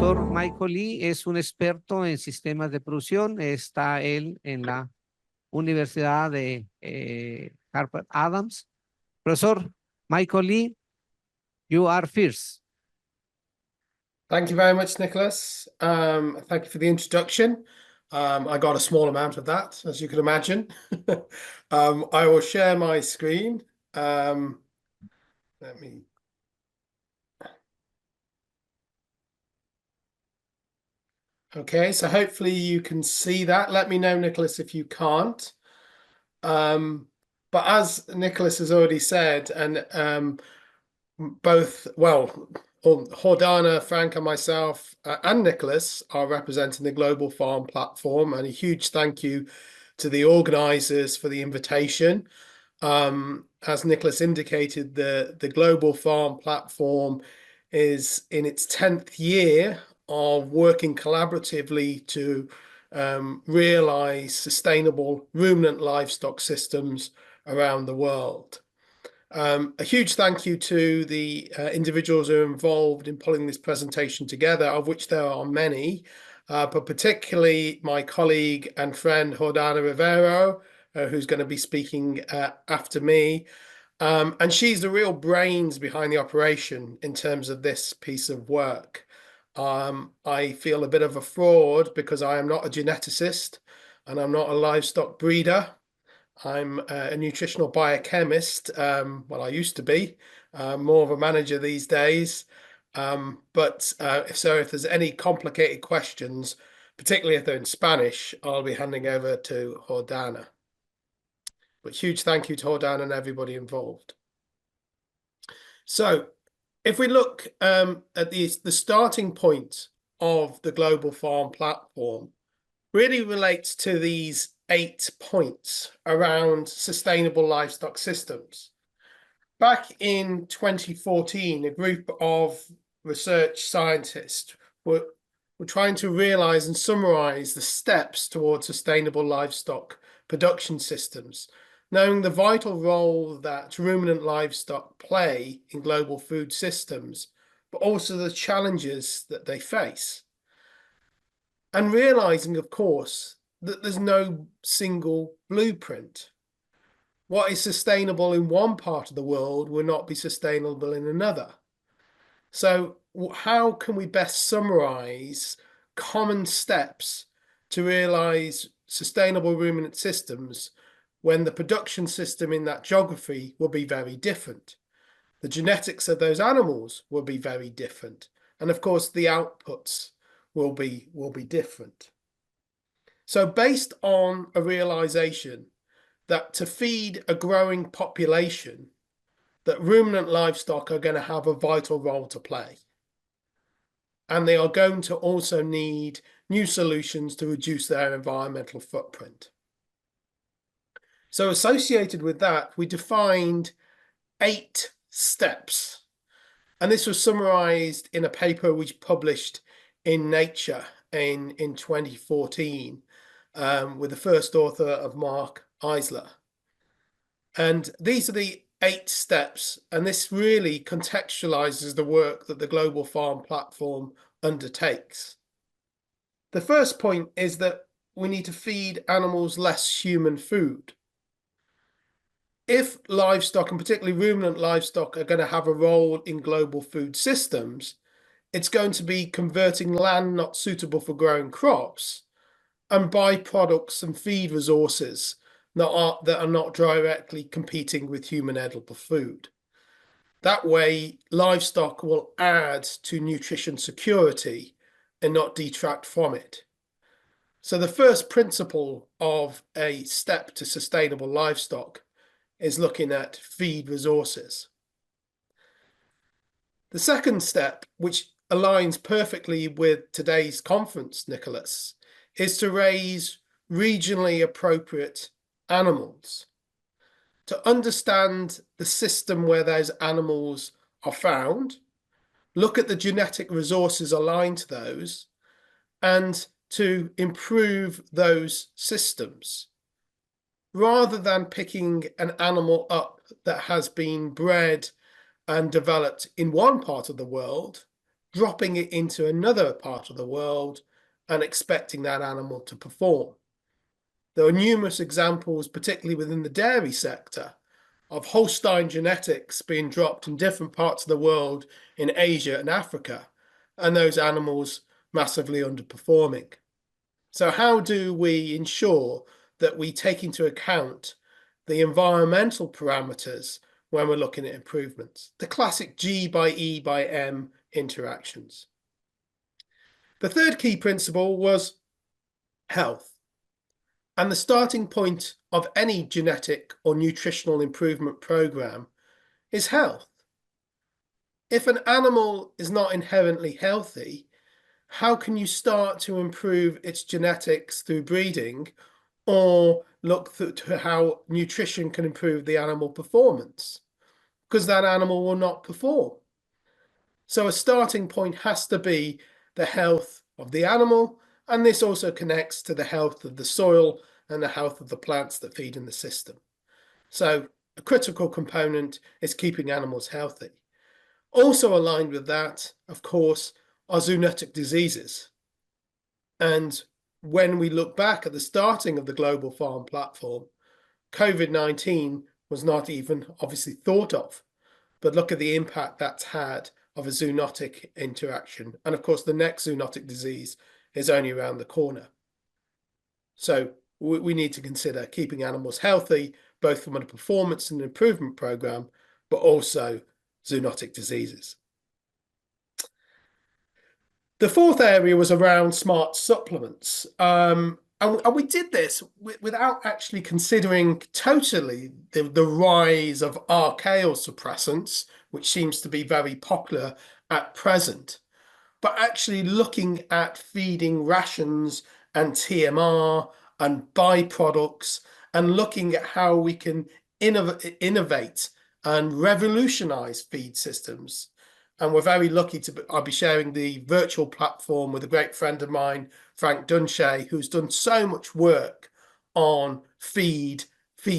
doctor Michael Lee es un experto en sistemas de producción. Está él en la Universidad de Harper Adams. Profesor Michael Lee, you are first. Thank you very much, Nicholas. Thank you for the introduction. I got a small amount of that, as you can imagine. I will share my screen. Let me. Okay, so hopefully you can see that. Let me know, Nicholas, if you can't. But as Nicholas has already said, and both, well, Jordana, Frank, and myself, and Nicholas are representing the Global Farm Platform, and a huge thank you to the organisers for the invitation. As Nicholas indicated, the Global Farm Platform is in its 10th year of working collaboratively to realise sustainable ruminant livestock systems around the world. A huge thank you to the individuals who are involved in pulling this presentation together, of which there are many, but particularly my colleague and friend Jordana Rivero, who's going to be speaking after me. And she's the real brains behind the operation in terms of this piece of work. I feel a bit of a fraud because I am not a geneticist and I'm not a livestock breeder. I'm a nutritional biochemist. Well, I used to be more of a manager these days. But if there's any complicated questions, particularly if they're in Spanish, I'll be handing over to Jordana. But huge thank you to Jordana and everybody involved. So if we look at the starting point of the Global Farm Platform, really relates to these 8 points around sustainable livestock systems. Back in 2014, a group of research scientists were trying to realise and summarise the steps towards sustainable livestock production systems, knowing the vital role that ruminant livestock play in global food systems, but also the challenges that they face. And realising, of course, that there's no single blueprint. What is sustainable in one part of the world will not be sustainable in another. So how can we best summarise common steps to realise sustainable ruminant systems when the production system in that geography will be very different? The genetics of those animals will be very different. And of course, the outputs will be different. So based on a realization that to feed a growing population, that ruminant livestock are going to have a vital role to play. And they are going to also need new solutions to reduce their environmental footprint. So associated with that, we defined 8 steps. And this was summarized in a paper which published in Nature in 2014 with the first author of Mark Eisler. And these are the 8 steps, and this really contextualizes the work that the Global Farm Platform undertakes. The first point is that we need to feed animals less human food. If livestock, and particularly ruminant livestock, are going to have a role in global food systems, it's going to be converting land not suitable for growing crops and byproducts and feed resources that are not directly competing with human edible food. That way, livestock will add to nutrition security and not detract from it. So the first principle of a step to sustainable livestock is looking at feed resources. The second step, which aligns perfectly with today's conference, Nicolás, is to raise regionally appropriate animals, to understand the system where those animals are found, look at the genetic resources aligned to those, and to improve those systems, rather than picking an animal up that has been bred and developed in one part of the world dropping it into another part of the world and expecting that animal to perform. There are numerous examples, particularly within the dairy sector, of Holstein genetics being dropped in different parts of the world in Asia and Africa, and those animals massively underperforming. So how do we ensure that we take into account the environmental parameters when we're looking at improvements? The classic G by E by M interactions. The third key principle was health. And the starting point of any genetic or nutritional improvement program is health. If an animal is not inherently healthy, how can you start to improve its genetics through breeding or look to how nutrition can improve the animal performance? Because that animal will not perform. So a starting point has to be the health of the animal, and this also connects to the health of the soil and the health of the plants that feed in the system. So a critical component is keeping animals healthy. Also aligned with that, of course, are zoonotic diseases. And when we look back at the starting of the Global Farm Platform, COVID-19 was not even obviously thought of, but look at the impact that's had of a zoonotic interaction. And of course, the next zoonotic disease is only around the corner. So we need to consider keeping animals healthy, both from a performance and improvement program, but also zoonotic diseases. The fourth area was around smart supplements. And we did this without actually considering totally the rise of archaeal suppressants, which seems to be very popular at present, but actually looking at feeding rations and TMR and byproducts and looking at how we can innovate and revolutionize feed systems. And we're very lucky I'll be sharing the virtual platform with a great friend of mine, Frank Dunshea, who's done so much work on feed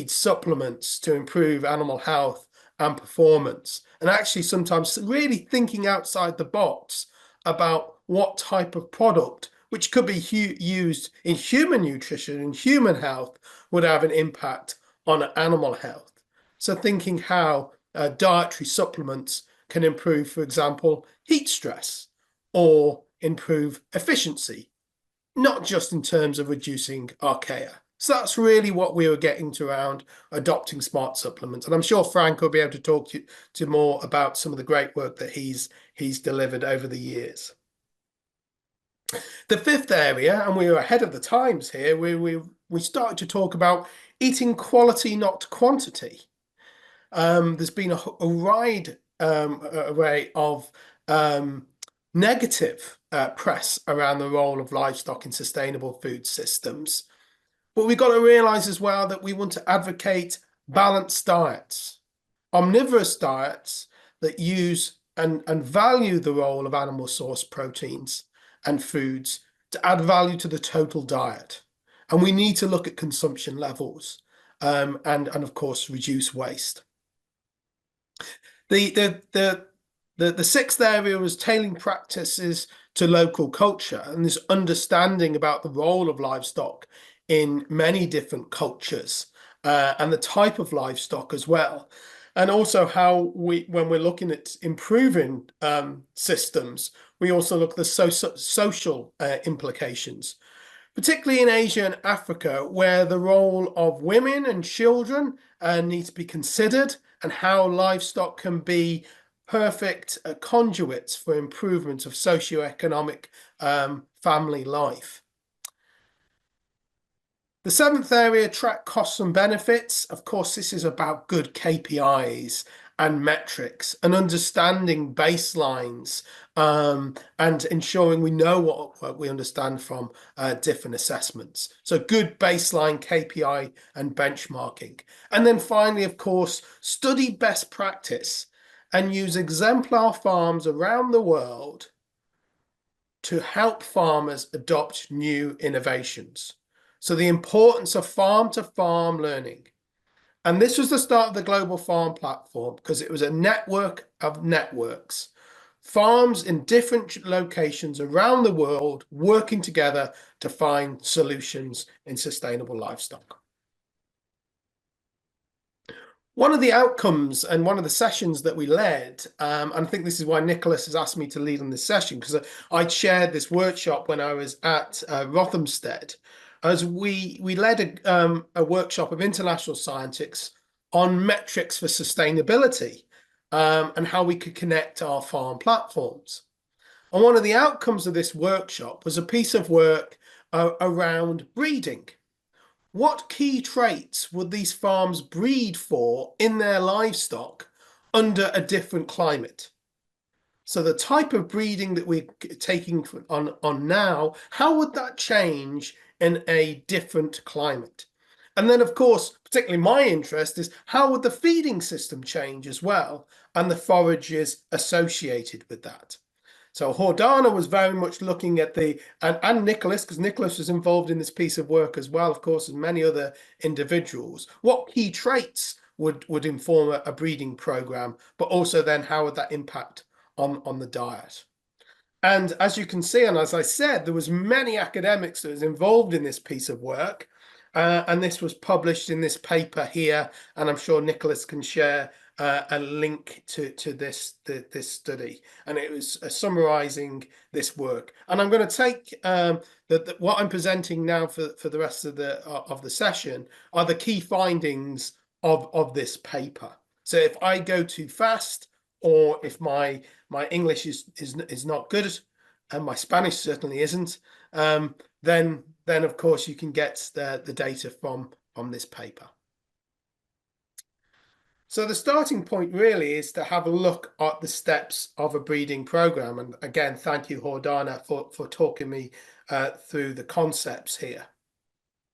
supplements to improve animal health and performance. And actually sometimes really thinking outside the box about what type of product, which could be used in human nutrition and human health, would have an impact on animal health. So thinking how dietary supplements can improve, for example, heat stress or improve efficiency, not just in terms of reducing archaea. So that's really what we were getting to around adopting smart supplements. And I'm sure Frank will be able to talk to more about some of the great work that he's delivered over the years. The fifth area, and we were ahead of the times here, we started to talk about eating quality, not quantity. There's been a wide array of negative press around the role of livestock in sustainable food systems. But we've got to realize as well that we want to advocate balanced diets, omnivorous diets that use and value the role of animal source proteins and foods to add value to the total diet. And we need to look at consumption levels and of course reduce waste. The sixth area was tailoring practices to local culture, and this understanding about the role of livestock in many different cultures and the type of livestock as well. And also how when we're looking at improving systems, we also look at the social implications, particularly in Asia and Africa, where the role of women and children needs to be considered, and how livestock can be perfect conduits for improvement of socioeconomic family life. The seventh area, track costs and benefits. Of course, this is about good KPIs and metrics and understanding baselines and ensuring we know what we understand from different assessments. So good baseline KPI and benchmarking. And then finally, of course, study best practice and use exemplar farms around the world to help farmers adopt new innovations. So the importance of farm-to-farm learning. And this was the start of the Global Farm Platform because it was a network of networks farms in different locations around the world working together to find solutions in sustainable livestock. One of the outcomes and one of the sessions that we led, and I think this is why Nicolás has asked me to lead on this session, because I'd shared this workshop when I was at Rothamsted, as we led a workshop of international scientists on metrics for sustainability and how we could connect our farm platforms. And one of the outcomes of this workshop was a piece of work around breeding. What key traits would these farms breed for in their livestock under a different climate? So the type of breeding that we're taking on now, how would that change in a different climate? And then, of course, particularly my interest is how would the feeding system change as well, and the forages associated with that. So Jordana was very much looking at and Nicolás, because Nicolás was involved in this piece of work as well, of course, as many other individuals. What key traits would inform a breeding program, but also then how would that impact on the diet? And as you can see, and as I said, there was many academics that was involved in this piece of work, and this was published in this paper here, and I'm sure Nicolás can share a link to this study, and it was summarizing this work. And I'm going to take what I'm presenting now for the rest of the session are the key findings of this paper. So if I go too fast, or if my English is not good, and my Spanish certainly isn't, then of course you can get the data from this paper. So the starting point really is to have a look at the steps of a breeding program. And again, thank you, Jordana, for talking me through the concepts here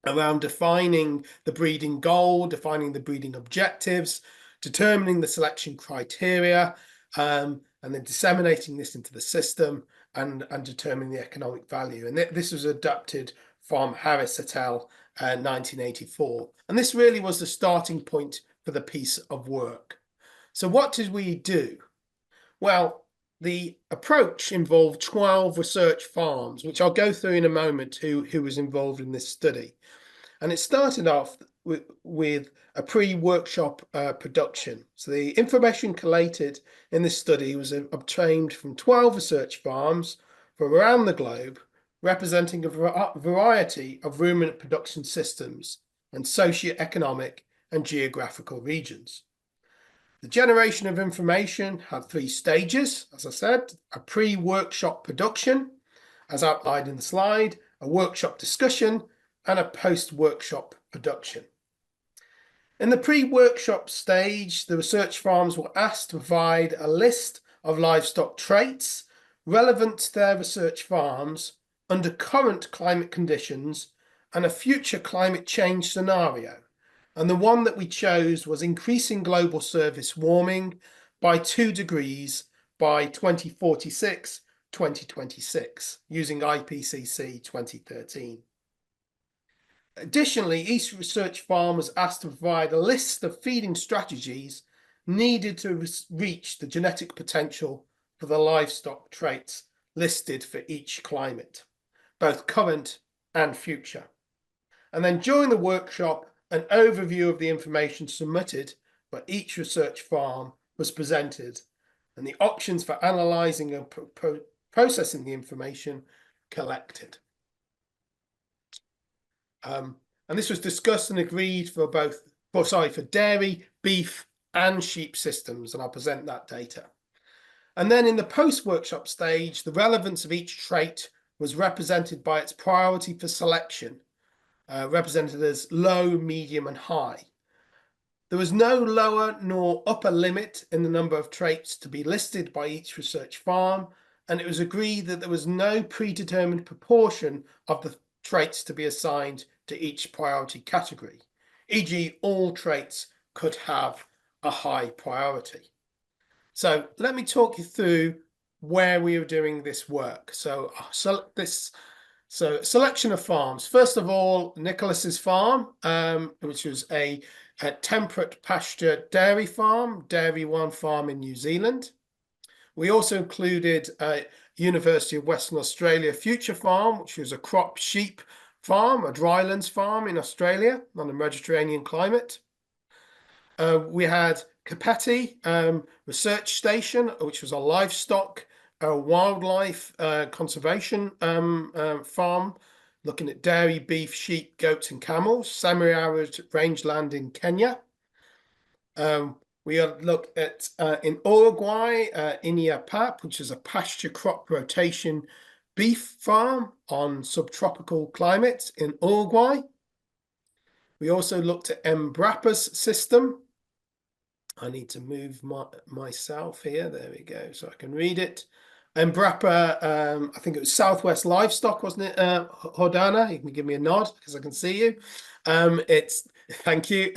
around defining the breeding goal, defining the breeding objectives, determining the selection criteria, and then disseminating this into the system and determining the economic value. And this was adapted from Harris et al. 1984. And this really was the starting point for the piece of work. So what did we do? Well, the approach involved 12 research farms, which I'll go through in a moment who was involved in this study. And it started off with a pre-workshop production. So the information collated in this study was obtained from 12 research farms from around the globe, representing a variety of ruminant production systems and socio-economic and geographical regions. The generation of information had 3 stages, as I said: a pre-workshop production, as outlined in the slide, a workshop discussion, and a post-workshop production. In the pre-workshop stage, the research farms were asked to provide a list of livestock traits relevant to their research farms under current climate conditions and a future climate change scenario. And the one that we chose was increasing global surface warming by 2 degrees by 2046-2026, using IPCC 2013. Additionally, each research farm was asked to provide a list of feeding strategies needed to reach the genetic potential for the livestock traits listed for each climate, both current and future. And then during the workshop, an overview of the information submitted by each research farm was presented, and the options for analysing and processing the information collected. And this was discussed and agreed for for dairy, beef, and sheep systems, and I'll present that data. And then in the post-workshop stage, the relevance of each trait was represented by its priority for selection, represented as low, medium, and high. There was no lower nor upper limit in the number of traits to be listed by each research farm, and it was agreed that there was no predetermined proportion of the traits to be assigned to each priority category, e.g. all traits could have a high priority. So let me talk you through where we are doing this work. So selection of farms. First of all, Nicolás's farm, which was a temperate pasture dairy farm, Dairy One farm in New Zealand. We also included University of Western Australia Future Farm, which was a crop sheep farm, a drylands farm in Australia on a Mediterranean climate. We had Kapeti Research Station, which was a livestock wildlife conservation farm, looking at dairy, beef, sheep, goats, and camels, semi-arid rangeland in Kenya. We looked at in Uruguay, Iñapap, which is a pasture crop rotation beef farm on subtropical climate in Uruguay. We also looked at Embrapa's system. I need to move myself here. There we go, so I can read it. Embrapa, I think it was Southwest Livestock, wasn't it, Jordana? You can give me a nod because I can see you. Thank you.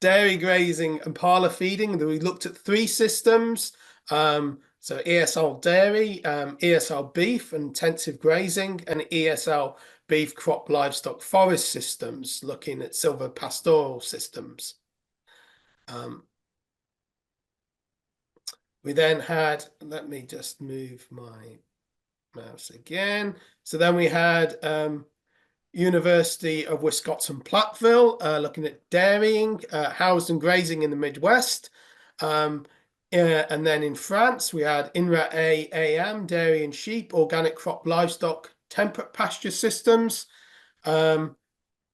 Dairy grazing and parlour feeding. We looked at 3 systems. So ESL dairy, ESL beef, intensive grazing, and ESL beef crop livestock forest systems, looking at silver pastoral systems. We then had, let me just move my mouse again. So then we had University of Wisconsin-Platteville, looking at dairying, housed and grazing in the Midwest. And then in France, we had INRA-AM, dairy and sheep, organic crop livestock, temperate pasture systems. And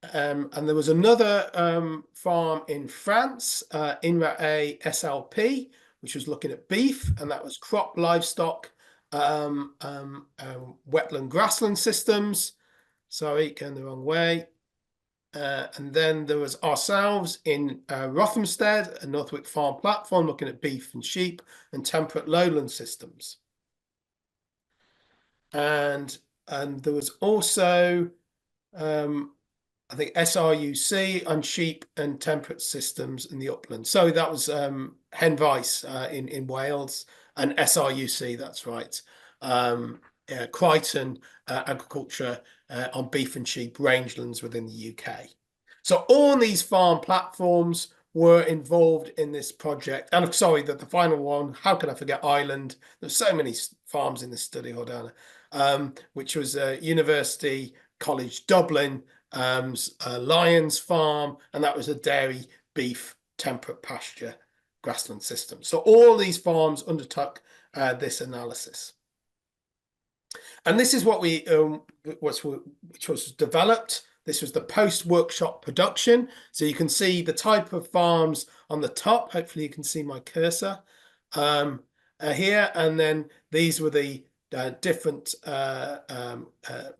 there was another farm in France, INRA-A SLP, which was looking at beef, and that was crop livestock, wetland grassland systems. Sorry, going the wrong way. And then there was ourselves in Rothamsted, a Northwick Farm platform, looking at beef and sheep and temperate lowland systems. And there was also, I think, SRUC on sheep and temperate systems in the upland. So that was Henvice in Wales, and SRUC, that's right. Crichton agriculture on beef and sheep rangelands within the UK. So all these farm platforms were involved in this project. And sorry, that the final one, how can I forget Ireland? There's so many farms in this study, Jordana, which was University College Dublin, Lyons Farm, and that was a dairy, beef, temperate pasture grassland system. So all these farms undertook this analysis. And this is what which was developed. This was the post-workshop production. So you can see the type of farms on the top. Hopefully you can see my cursor here. And then these were the different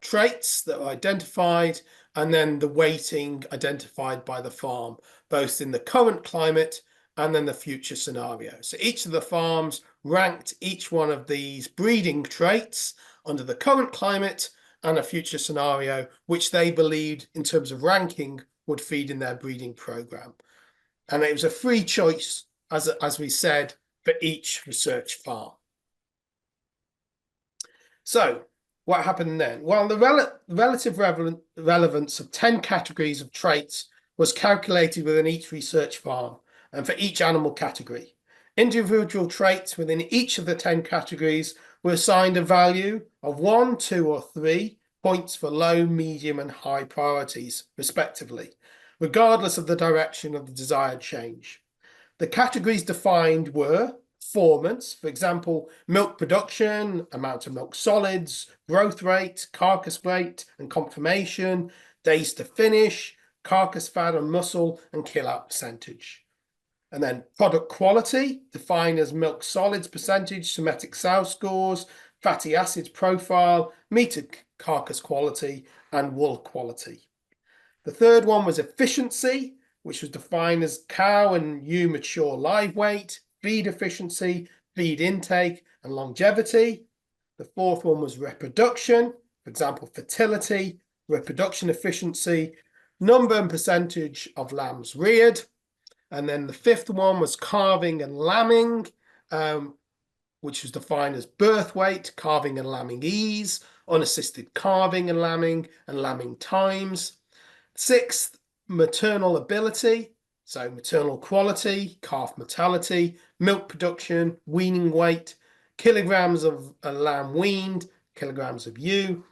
traits that were identified, and then the weighting identified by the farm, both in the current climate and then the future scenario. So each of the farms ranked each one of these breeding traits under the current climate and a future scenario, which they believed in terms of ranking would feed in their breeding program. And it was a free choice, as we said, for each research farm. So what happened then? Well, the relative relevance of 10 categories of traits was calculated within each research farm and for each animal category. Individual traits within each of the 10 categories were assigned a value of 1, 2, or 3 points for low, medium, and high priorities, respectively, regardless of the direction of the desired change. The categories defined were performance, for example, milk production, amount of milk solids, growth rate, carcass weight and conformation, days to finish, carcass fat and muscle, and kill out percentage. And then product quality, defined as milk solids percentage, somatic sow scores, fatty acids profile, meat carcass quality, and wool quality. The third one was efficiency, which was defined as cow and ewe mature live weight, feed efficiency, feed intake, and longevity. The fourth one was reproduction, for example, fertility, reproduction efficiency, number and percentage of lambs reared. And then the fifth one was calving and lambing, which was defined as birth weight, calving and lambing ease, unassisted calving and lambing times. Sixth, maternal ability, so maternal quality, calf mortality, milk production, weaning weight, kilograms of lamb weaned, kilograms of ewe.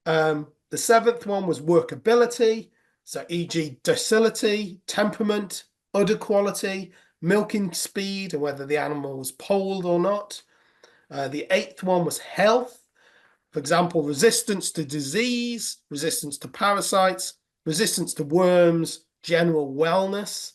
The 7th one was workability, so e.g. docility, temperament, udder quality, milking speed, and whether the animal was polled or not. The 8th one was health, for example, resistance to disease, resistance to parasites, resistance to worms, general wellness.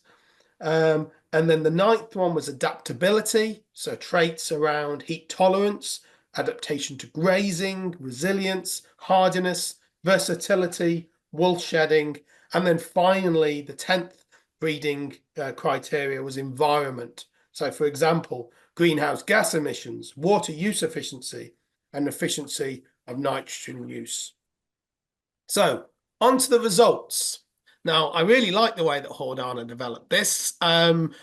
And then the 9th one was adaptability, so traits around heat tolerance, adaptation to grazing, resilience, hardiness, versatility, wool shedding. And then finally, the 10th breeding criteria was environment. So, for example, greenhouse gas emissions, water use efficiency, and efficiency of nitrogen use. So, on to the results. Now, I really like the way that Jordana developed this.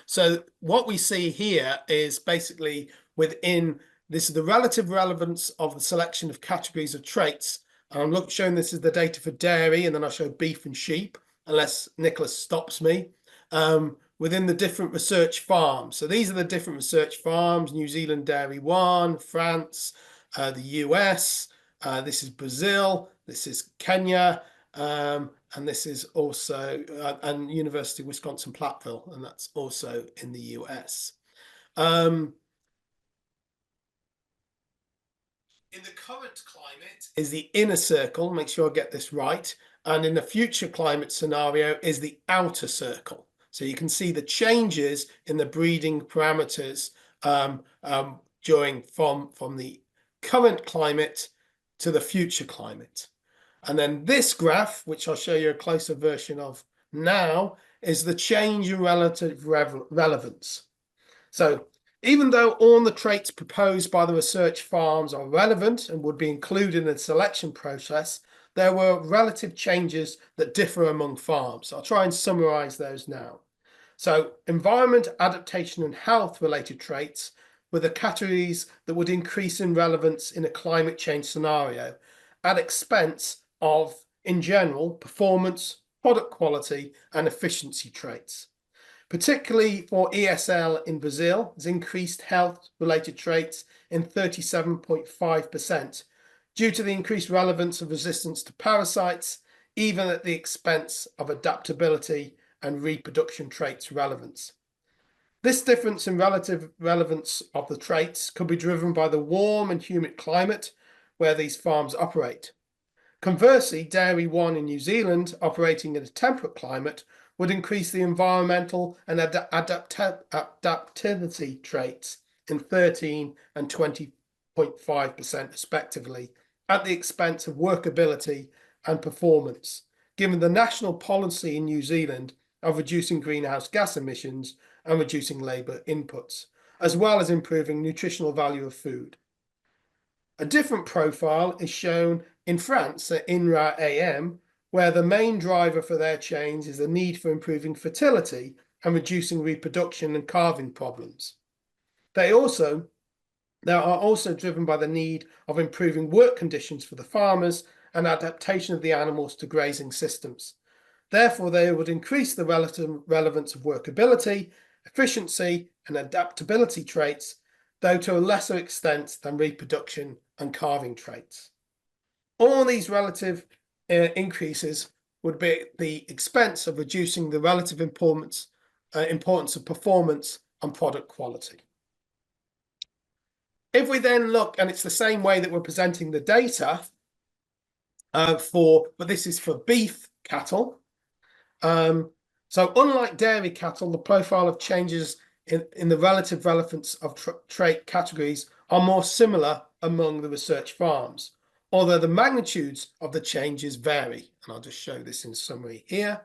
So what we see here is basically this is the relative relevance of the selection of categories of traits. And I'm showing this as the data for dairy, and then I'll show beef and sheep, unless Nicolás stops me, within the different research farms. So these are the different research farms: New Zealand Dairy 1, France, the US, this is Brazil, this is Kenya, and this is also and University of Wisconsin-Platteville, and that's also in the US. In the current climate is the inner circle, make sure I get this right, and in the future climate scenario is the outer circle. So you can see the changes in the breeding parameters during from the current climate to the future climate. And then this graph, which I'll show you a closer version of now, is the change in relative relevance. So even though all the traits proposed by the research farms are relevant and would be included in the selection process, there were relative changes that differ among farms. I'll try and summarize those now. So environment, adaptation, and health related traits were the categories that would increase in relevance in a climate change scenario at expense of, in general, performance, product quality, and efficiency traits. Particularly for ESL in Brazil, has increased health-related traits in 37.5% due to the increased relevance of resistance to parasites, even at the expense of adaptability and reproduction traits relevance. This difference in relative relevance of the traits could be driven by the warm and humid climate where these farms operate. Conversely, Dairy 1 in New Zealand, operating in a temperate climate, would increase the environmental and adaptivity traits in 13 and 20.5% respectively, at the expense of workability and performance, given the national policy in New Zealand of reducing greenhouse gas emissions and reducing labour inputs, as well as improving nutritional value of food. A different profile is shown in France at INRA AM, where the main driver for their change is the need for improving fertility and reducing reproduction and calving problems. They are also driven by the need of improving work conditions for the farmers and adaptation of the animals to grazing systems. Therefore, they would increase the relative relevance of workability, efficiency, and adaptability traits, though to a lesser extent than reproduction and calving traits. All these relative increases would be at the expense of reducing the relative importance of performance and product quality. If we then look, and it's the same way that we're presenting the data but this is for beef cattle. So unlike dairy cattle, the profile of changes in the relative relevance of trait categories are more similar among the research farms, although the magnitudes of the changes vary. And I'll just show this in summary here.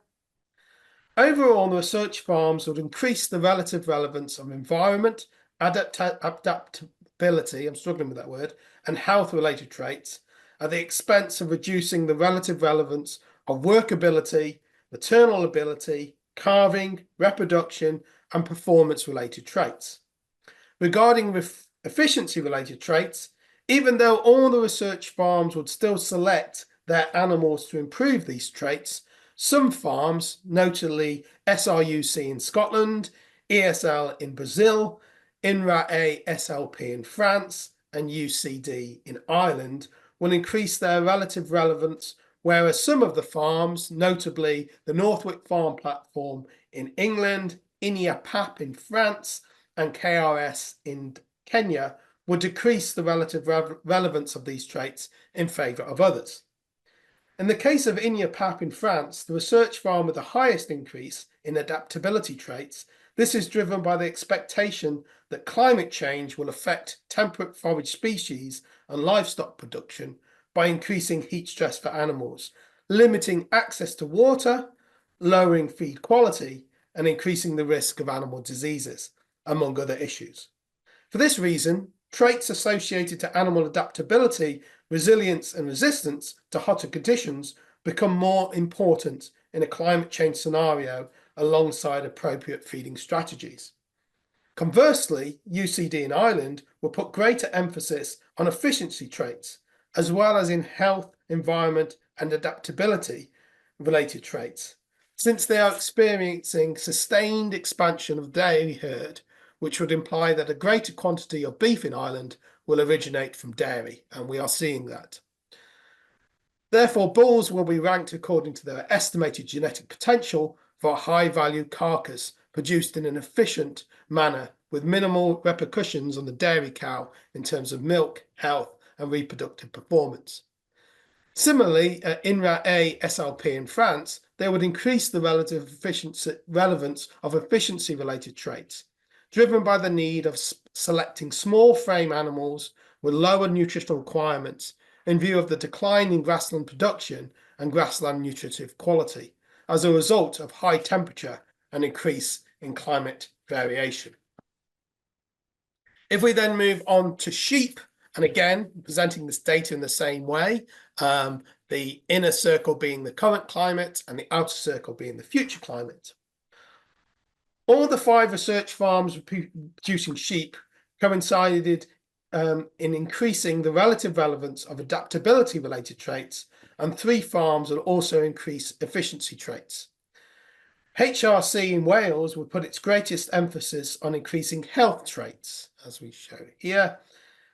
Overall, the research farms would increase the relative relevance of environment, adaptability, I'm struggling with that word, and health-related traits at the expense of reducing the relative relevance of workability, maternal ability, calving, reproduction, and performance-related traits. Regarding efficiency-related traits, even though all the research farms would still select their animals to improve these traits, some farms, notably SRUC in Scotland, ESL in Brazil, INRA-A SLP in France and UCD in Ireland will increase their relative relevance, whereas some of the farms, notably the Northwick Farm Platform in England, INIA-PAP in France, and KRS in Kenya, would decrease the relative relevance of these traits in favour of others. In the case of INIA-PAP in France, the research farm with the highest increase in adaptability traits, this is driven by the expectation that climate change will affect temperate forage species and livestock production by increasing heat stress for animals, limiting access to water, lowering feed quality, and increasing the risk of animal diseases, among other issues. For this reason, traits associated to animal adaptability, resilience, and resistance to hotter conditions become more important in a climate change scenario alongside appropriate feeding strategies. Conversely, UCD in Ireland will put greater emphasis on efficiency traits, as well as in health, environment, and adaptability related traits, since they are experiencing sustained expansion of dairy herd, which would imply that a greater quantity of beef in Ireland will originate from dairy, and we are seeing that. Therefore, bulls will be ranked according to their estimated genetic potential for a high-value carcass produced in an efficient manner with minimal repercussions on the dairy cow in terms of milk, health, and reproductive performance. Similarly, at INRA-A SLP in France, they would increase the relative relevance of efficiency-related traits, driven by the need of selecting small frame animals with lower nutritional requirements in view of the decline in grassland production and grassland nutritive quality as a result of high temperature and increase in climate variation. If we then move on to sheep, and again, presenting this data in the same way, the inner circle being the current climate and the outer circle being the future climate. All the 5 research farms producing sheep coincided in increasing the relative relevance of adaptability-related traits, and 3 farms will also increase efficiency traits. HRC in Wales would put its greatest emphasis on increasing health traits, as we show here.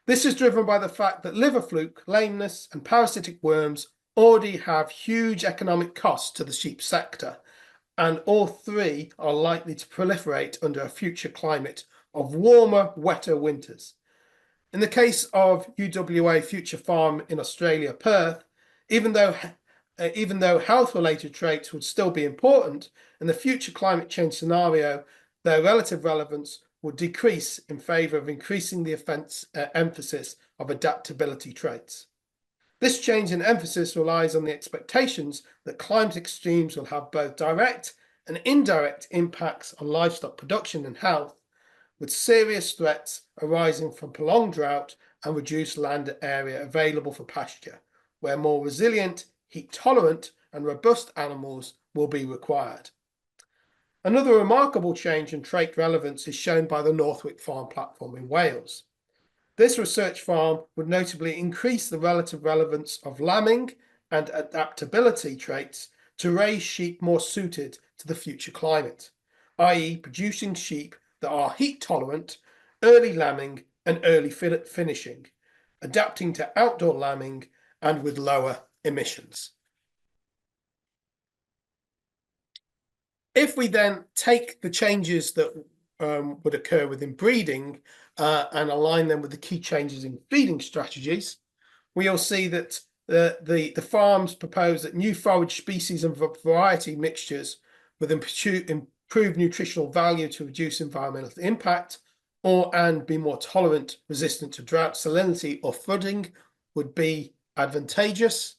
This is driven by the fact that liver fluke, lameness, and parasitic worms already have huge economic costs to the sheep sector, and all 3 are likely to proliferate under a future climate of warmer, wetter winters. In the case of UWA Future Farm in Australia, Perth, even though health-related traits would still be important, in the future climate change scenario, their relative relevance would decrease in favour of increasing the emphasis of adaptability traits. This change in emphasis relies on the expectations that climate extremes will have both direct and indirect impacts on livestock production and health, with serious threats arising from prolonged drought and reduced land area available for pasture, where more resilient, heat-tolerant and robust animals will be required. Another remarkable change in trait relevance is shown by the Northwick Farm Platform in Wales. This research farm would notably increase the relative relevance of lambing and adaptability traits to raise sheep more suited to the future climate, i.e. producing sheep that are heat tolerant, early lambing and early finishing, adapting to outdoor lambing and with lower emissions. If we then take the changes that would occur within breeding and align them with the key changes in feeding strategies, we'll see that the farms propose that new forage species and variety mixtures with improved nutritional value to reduce environmental impact and be more tolerant, resistant to drought, salinity or flooding would be advantageous.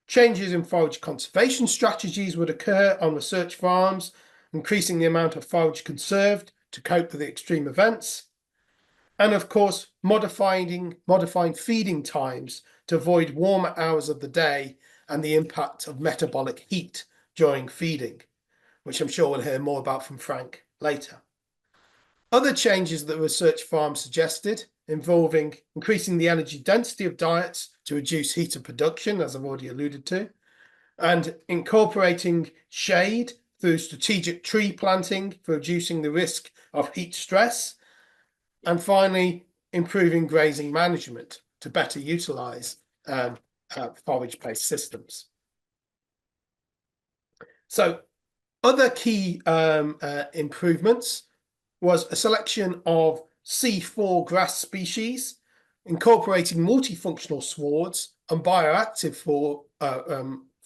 Changes in forage conservation strategies would occur on research farms, increasing the amount of forage conserved to cope with the extreme events. And of course, modifying feeding times to avoid warmer hours of the day and the impact of metabolic heat during feeding, which I'm sure we'll hear more about from Frank later. Other changes that research farms suggested involving increasing the energy density of diets to reduce heat of production, as I've already alluded to, and incorporating shade through strategic tree planting for reducing the risk of heat stress, And finally, improving grazing management to better utilize forage-based systems. So other key improvements was a selection of C4 grass species, incorporating multifunctional swards and bioactive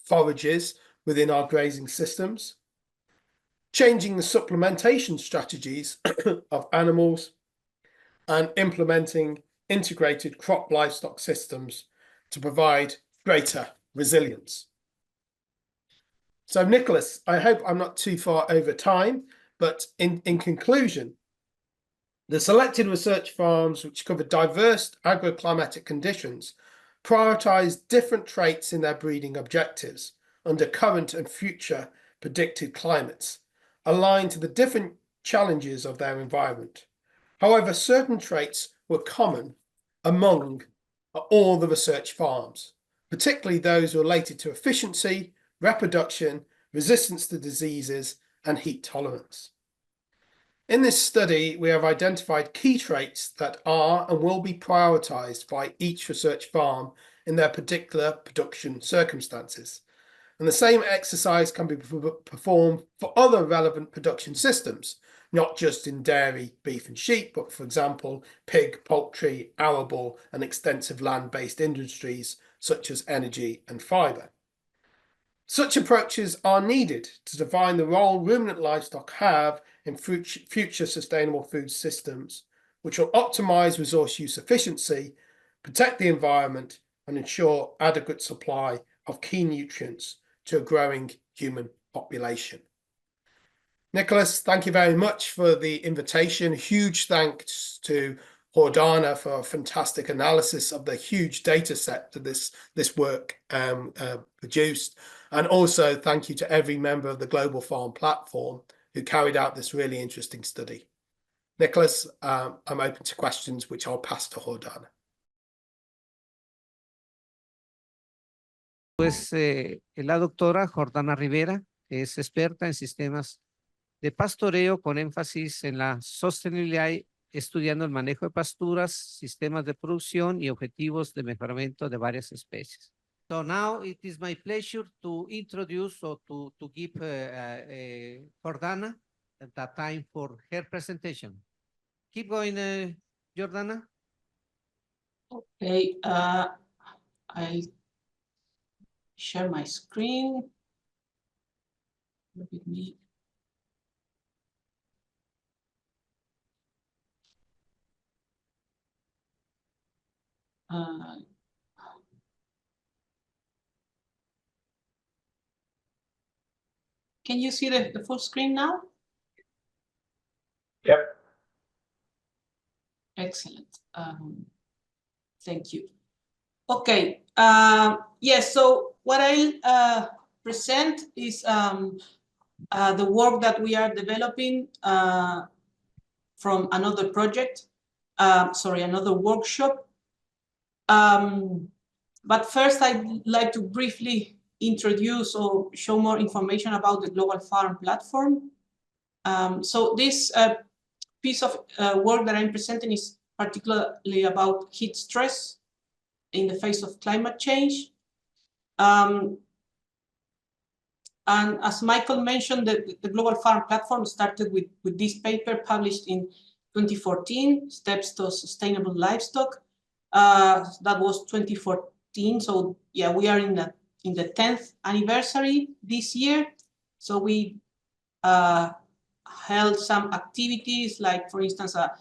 forages within our grazing systems, changing the supplementation strategies of animals, and implementing integrated crop livestock systems to provide greater resilience. So, Nicolás, I hope I'm not too far over time, but in conclusion, the selected research farms, which cover diverse agroclimatic conditions, prioritize different traits in their breeding objectives under current and future predicted climates, aligned to the different challenges of their environment. However, certain traits were common among all the research farms, particularly those related to efficiency, reproduction, resistance to diseases, and heat tolerance. In this study, we have identified key traits that are and will be prioritized by each research farm in their particular production circumstances. And the same exercise can be performed for other relevant production systems, not just in dairy, beef and sheep, but for example, pig, poultry, arable and extensive land-based industries such as energy and fibre. Such approaches are needed to define the role ruminant livestock have in future sustainable food systems, which will optimize resource use efficiency, protect the environment, and ensure adequate supply of key nutrients to a growing human population. Nicolás, thank you very much for the invitation. Huge thanks to Jordana for a fantastic analysis of the huge data set that this work produced. And also thank you to every member of the Global Farm Platform who carried out this really interesting study. Nicolás, I'm open to questions, which I'll pass to Jordana. Pues la doctora Jordana Rivera es experta en sistemas de pastoreo con énfasis en la sostenibilidad, estudiando el manejo de pasturas, sistemas de producción y objetivos de mejoramiento de varias especies. So now it is my pleasure to introduce or to give Jordana the time for her presentation. Keep going, Jordana. Okay, I'll share my screen. Look at me. Can you see the full screen now? Yep. Excellent. Thank you. Okay. Yes, so what I'll present is the work that we are developing from another project, another workshop. But first, I'd like to briefly introduce or show more information about the Global Farm Platform. So this piece of work that I'm presenting is particularly about heat stress in the face of climate change. And as Michael mentioned, the Global Farm Platform started with this paper published in 2014, Steps to Sustainable Livestock. That was 2014. So yeah, we are in the 10th anniversary this year. So we held some activities, like for instance, a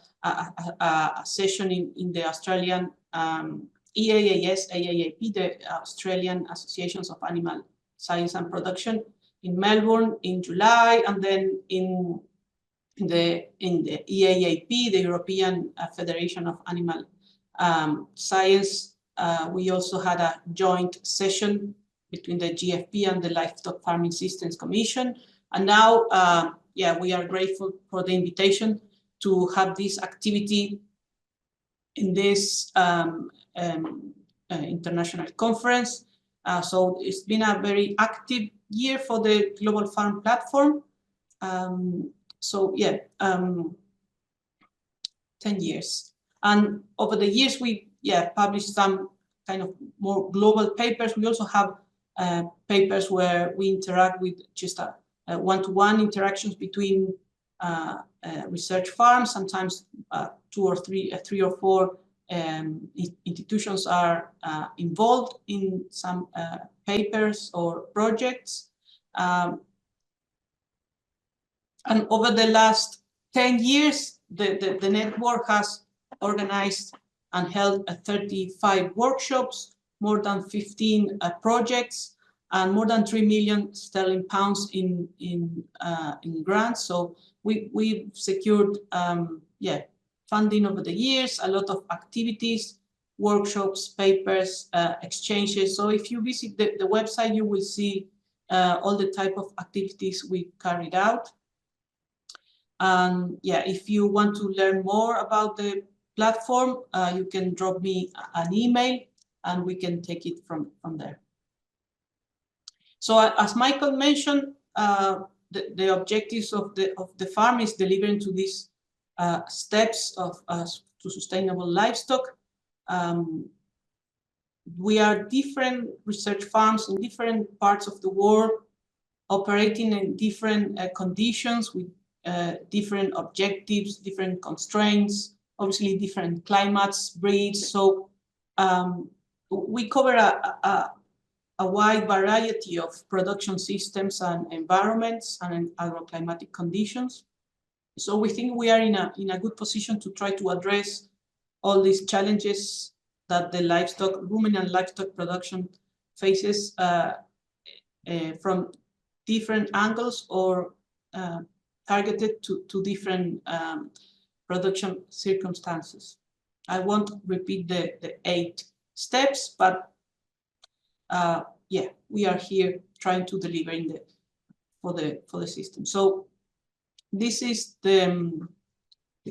session in the Australian AAAP, the Australian Associations of Animal Science and Production, in Melbourne in July, and then in the EAAP, the European Federation of Animal Science, we also had a joint session between the GFP and the Livestock Farming Systems Commission. And now, yeah, we are grateful for the invitation to have this activity in this international conference. So it's been a very active year for the Global Farm Platform. So yeah, 10 years. And over the years, we published some kind of more global papers. We also have papers where we interact with just one-to-one interactions between research farms. Sometimes three or four institutions are involved in some papers or projects. And over the last 10 years, the network has organized and held 35 workshops, more than 15 projects, and more than 3 million sterling pounds in grants. So we've secured funding over the years, a lot of activities, workshops, papers, exchanges. So if you visit the website, you will see all the type of activities we carried out. And if you want to learn more about the platform, you can drop me an email and we can take it from there. So as Michael mentioned, the objectives of the farm is delivering to these steps to sustainable livestock. We are different research farms in different parts of the world, operating in different conditions with different objectives, different constraints, obviously different climates, breeds. So we cover a wide variety of production systems and environments and agroclimatic conditions. So we think we are in a good position to try to address all these challenges that the ruminant livestock production faces from different angles or targeted to different production circumstances. I won't repeat the 8 steps, but we are here trying to deliver for the system. So this is the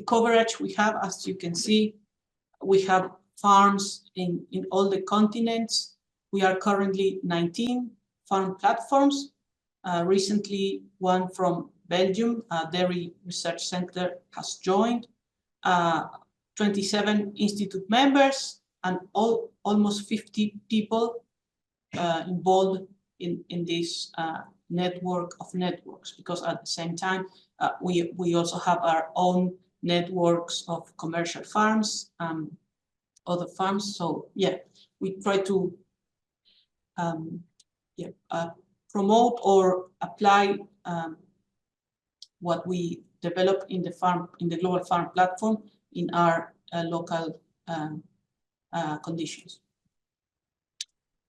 coverage we have. As you can see, we have farms in all the continents. We are currently 19 farm platforms. Recently, one from Belgium, Dairy Research Center, has joined. 27 institute members and almost 50 people involved in this network of networks, because at the same time we also have our own networks of commercial farms, other farms. So we try to promote or apply what we develop in the global farm platform in our local conditions.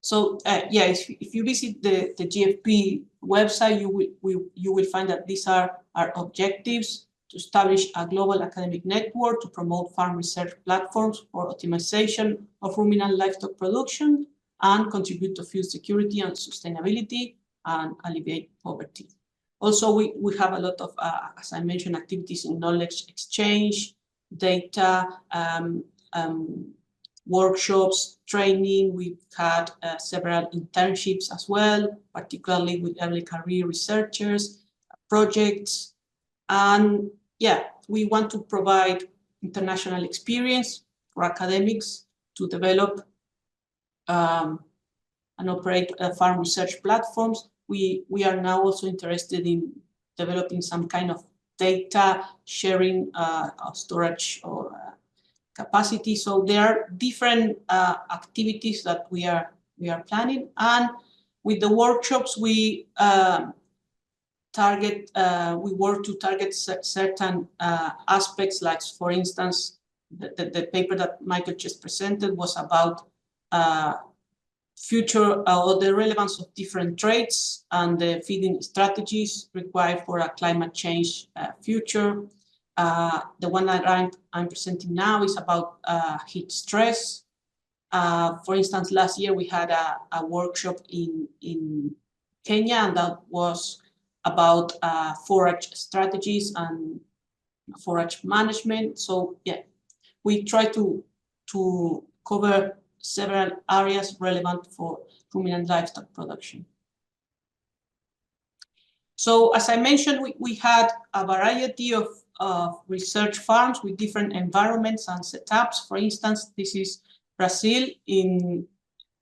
So if you visit the GFP website, you will find that these are our objectives: to establish a global academic network to promote farm research platforms for optimization of ruminant livestock production and contribute to food security and sustainability and alleviate poverty. Also, we have a lot of, as I mentioned, activities in knowledge exchange, data, workshops, training. We've had several internships as well, particularly with early career researchers, projects. And we want to provide international experience for academics to develop and operate farm research platforms. We are now also interested in developing some kind of data sharing storage or capacity. So there are different activities that we are planning, and with the workshops we work to target certain aspects. Like, for instance, the paper that Michael just presented was about future or the relevance of different traits and the feeding strategies required for a climate change future. The one that I'm presenting now is about heat stress. For instance, last year we had a workshop in Kenya, and that was about forage strategies and forage management. So we try to cover several areas relevant for ruminant livestock production. So as I mentioned, we had a variety of research farms with different environments and setups. For instance, this is Brazil in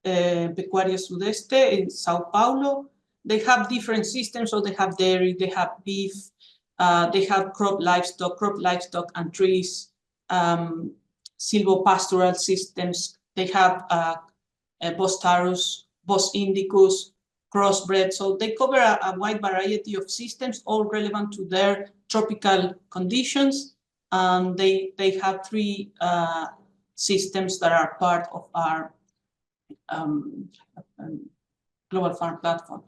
Pecuária Sudeste in Sao Paulo. They have different systems, so they have dairy, they have beef, they have crop livestock and trees, silvopastoral systems. They have Bos Taurus, Bos Indicus, crossbred. So they cover a wide variety of systems, all relevant to their tropical conditions. And they have 3 systems that are part of our global farm platform.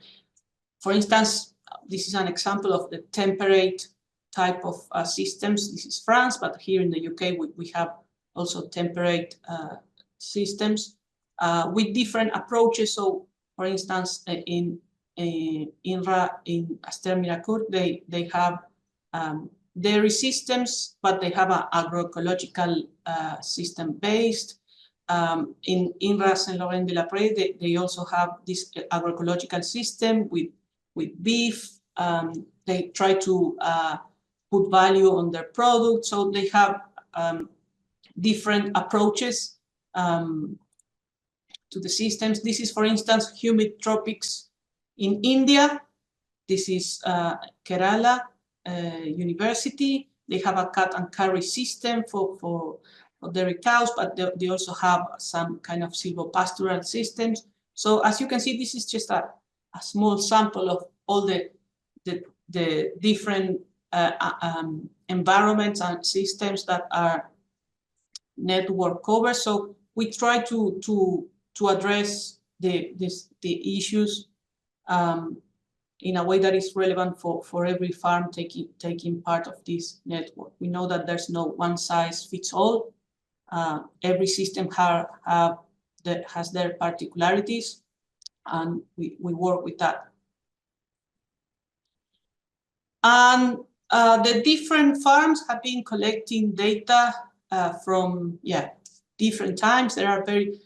For instance, this is an example of the temperate type of systems. This is France, but here in the UK, we have also temperate systems with different approaches. So, for instance, in INRA, in Aster-Miracourt, they have dairy systems, but they have an agroecological system based. In INRA Saint-Laurent-de-la-Prée, they also have this agroecological system with beef. They try to put value on their product, so they have different approaches to the systems. This is, for instance, humid tropics in India. This is Kerala University. They have a cut and carry system for dairy cows, but they also have some kind of silvopastoral systems. So as you can see, this is just a small sample of all the different environments and systems that are network covered. So we try to address the issues in a way that is relevant for every farm taking part of this network. We know that there's no one size fits all. Every system has their particularities, and we work with that. And the different farms have been collecting data from different times. There are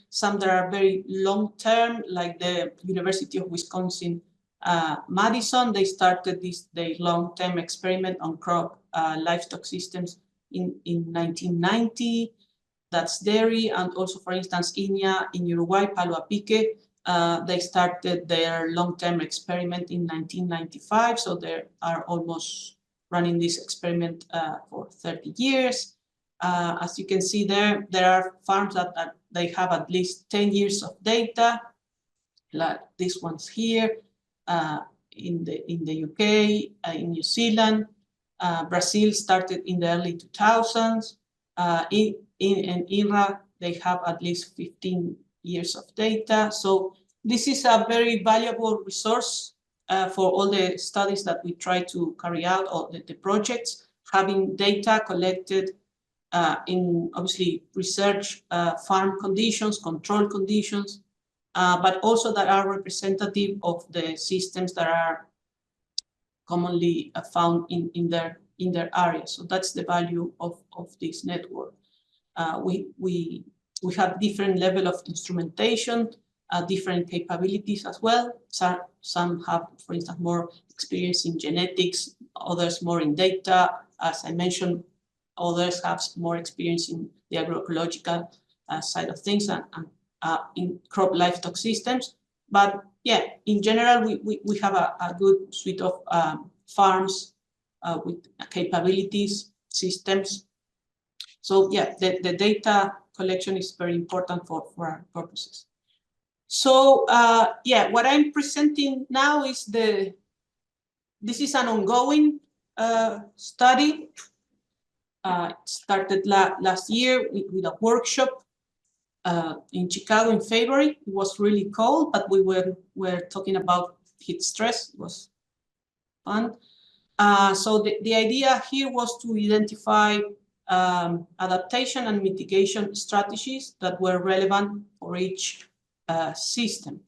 some that are very long term, like the University of Wisconsin Madison. They started their long-term experiment on crop livestock systems in 1990. That's dairy. And also, for instance, INIA in Uruguay, Palo a Pique, they started their long-term experiment in 1995. So they are almost running this experiment for 30 years. As you can see there are farms that they have at least 10 years of data, like these ones here, in the UK, in New Zealand. Brazil started in the early 2000s. In INRA, they have at least 15 years of data. So this is a very valuable resource for all the studies that we try to carry out, or the projects, having data collected in obviously research farm conditions, control conditions, but also that are representative of the systems that are commonly found in their area. So that's the value of this network. We have different level of instrumentation, different capabilities as well. Some have, for instance, more experience in genetics, others more in data. As I mentioned, others have more experience in the agroecological side of things and in crop livestock systems. But yeah, in general, we have a good suite of farms with capabilities, systems. So yeah, the data collection is very important for our purposes. So yeah, what I'm presenting now is this is an ongoing study. It started last year with a workshop in Chicago in February. It was really cold, but we were talking about heat stress. It was fun. So the idea here was to identify adaptation and mitigation strategies that were relevant for each system.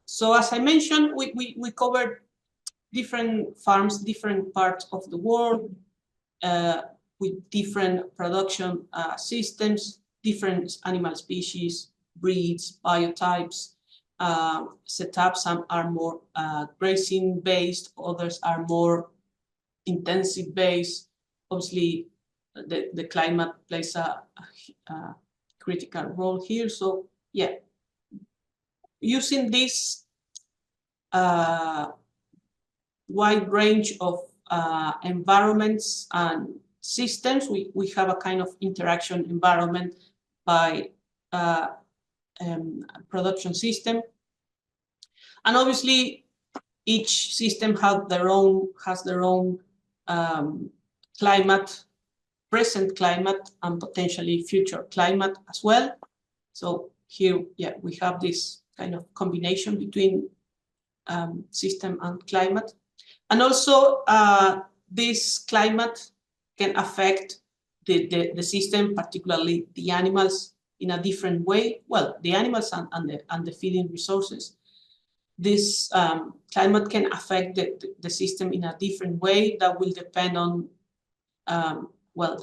So as I mentioned, we covered different farms, different parts of the world, with different production systems, different animal species, breeds, biotypes. setups. Some are more grazing based, others are more intensive based. Obviously, the climate plays a critical role here. So yeah, using this wide range of environments and systems, we have a kind of interaction environment by production system. And obviously, each system has their own climate, present climate, and potentially future climate as well. So here, yeah, we have this kind of combination between system and climate. And also, this climate can affect the system, particularly the animals, in a different way. Well, the animals and the feeding resources. This climate can affect the system in a different way. That will depend on well,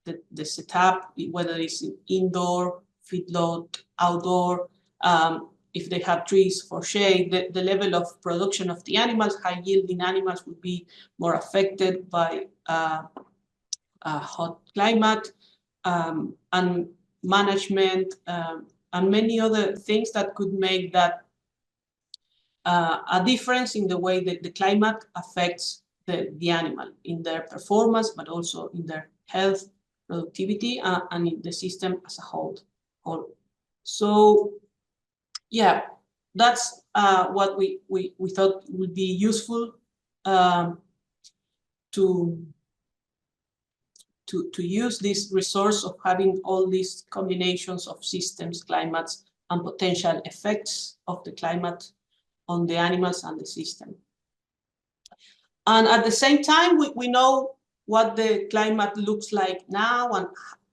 the setup, whether it's indoor, feedlot, outdoor, if they have trees for shade, the level of production of the animals, high-yielding animals would be more affected by hot climate, and management, and many other things that could make that a difference in the way that the climate affects the animal in their performance, but also in their health, productivity, and in the system as a whole. So yeah, that's what we thought would be useful to use this resource of having all these combinations of systems, climates, and potential effects of the climate on the animals and the system. And at the same time, we know what the climate looks like now and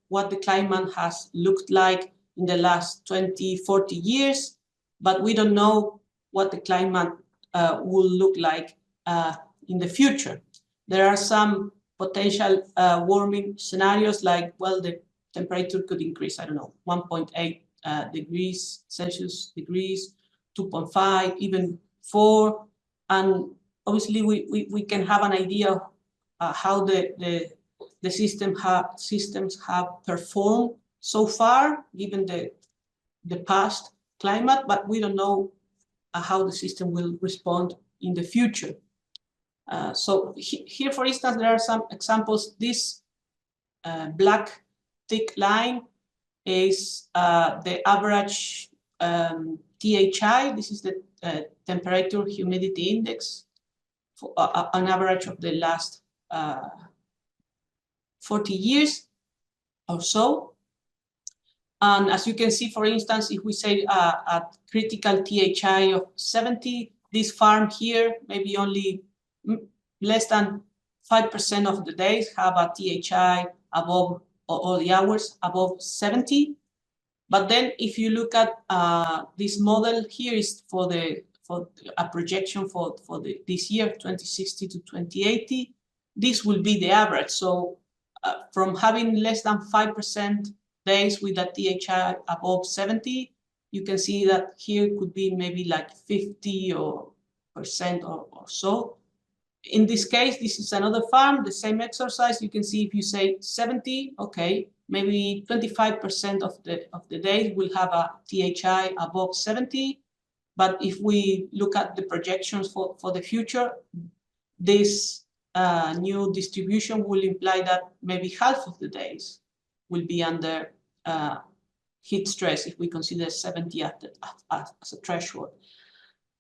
what the climate has looked like in the last 20, 40 years, but we don't know what the climate will look like in the future. There are some potential warming scenarios like, well, the temperature could increase, I don't know, 1.8 degrees Celsius, 2.5, even 4. And obviously we can have an idea of how the systems have performed so far, given the past climate, but we don't know how the system will respond in the future. So here, for instance, there are some examples. This black thick line is the average THI. This is the temperature humidity index for an average of the last 40 years or so. And as you can see, for instance, if we say a critical THI of 70, this farm here, maybe only less than 5% of the days have a THI above, or the hours above 70. But then if you look at this model here is for a projection for this year, 2060 to 2080, this will be the average. So from having less than 5% days with a THI above 70, you can see that here could be maybe like 50% or so. In this case, this is another farm, the same exercise. You can see if you say 70, okay, maybe 25% of the days will have a THI above 70. But if we look at the projections for the future, this new distribution will imply that maybe half of the days will be under heat stress if we consider 70 as a threshold.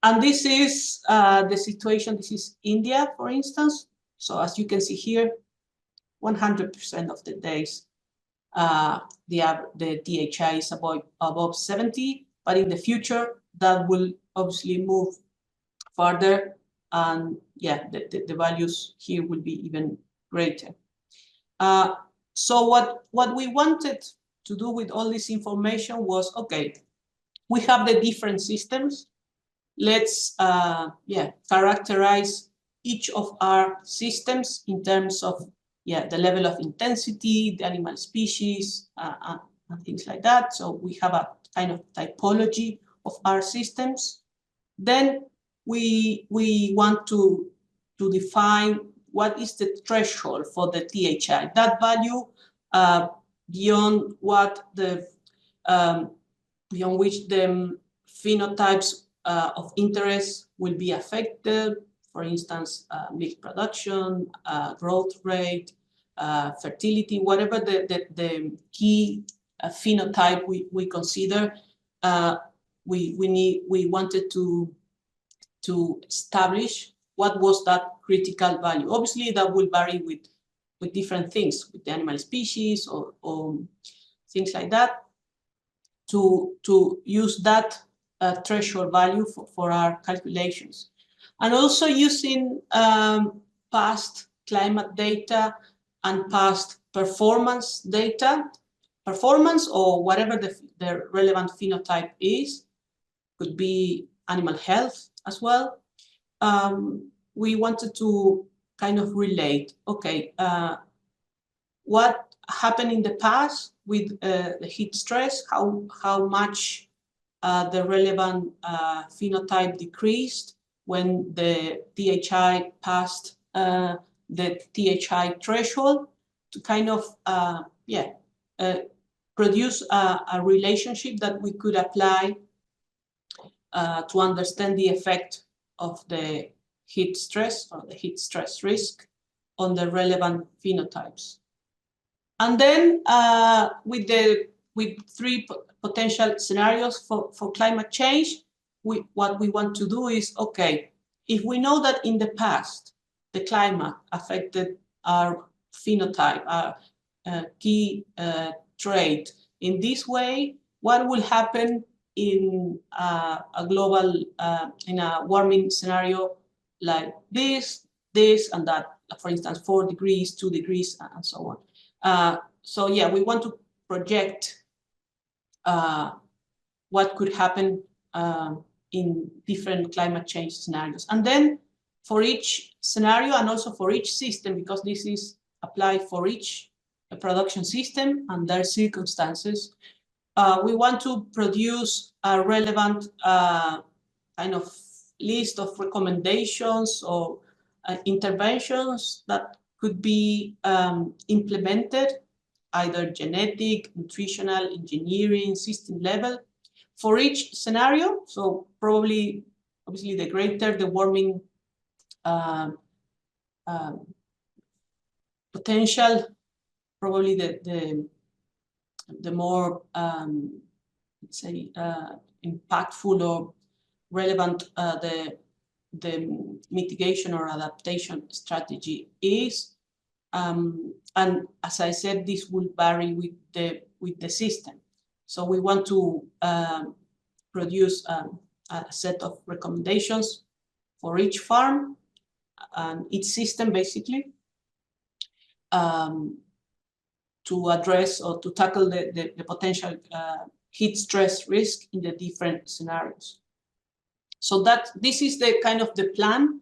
And this is the situation. This is India, for instance. So as you can see here, 100% of the days the THI is above 70, but in the future that will obviously move further, and yeah, the values here will be even greater. So what we wanted to do with all this information was, okay, we have the different systems. Let's characterize each of our systems in terms of the level of intensity, the animal species, and things like that. So we have a kind of typology of our systems. Then we want to define what is the threshold for the THI, that value beyond what the beyond which the phenotypes of interest will be affected. For instance, milk production, growth rate, fertility, whatever the key phenotype we consider. We wanted to establish what was that critical value. Obviously, that will vary with different things, with the animal species or things like that, to use that threshold value for our calculations. And also using past climate data and past performance data, performance or whatever the relevant phenotype is, could be animal health as well. We wanted to kind of relate, okay, what happened in the past with the heat stress, how much the relevant phenotype decreased when the THI passed the THI threshold, to kind of produce a relationship that we could apply to understand the effect of the heat stress or the heat stress risk on the relevant phenotypes. And then with three potential scenarios for climate change, what we want to do is, okay, if we know that in the past the climate affected our phenotype, our key trait in this way, what will happen in a global, in a warming scenario like this, and that, for instance, 4 degrees, 2 degrees, and so on. So yeah, we want to project what could happen in different climate change scenarios. And then for each scenario and also for each system, because this is applied for each production system and their circumstances, we want to produce a relevant kind of list of recommendations or interventions that could be implemented, either genetic, nutritional, engineering, system level, for each scenario. So probably, obviously, the greater the warming potential, probably the more, let's say, impactful or relevant the mitigation or adaptation strategy is. And as I said, this will vary with the system. So we want to produce a set of recommendations for each farm and each system, basically, to address or to tackle the potential heat stress risk in the different scenarios. So this is the kind of the plan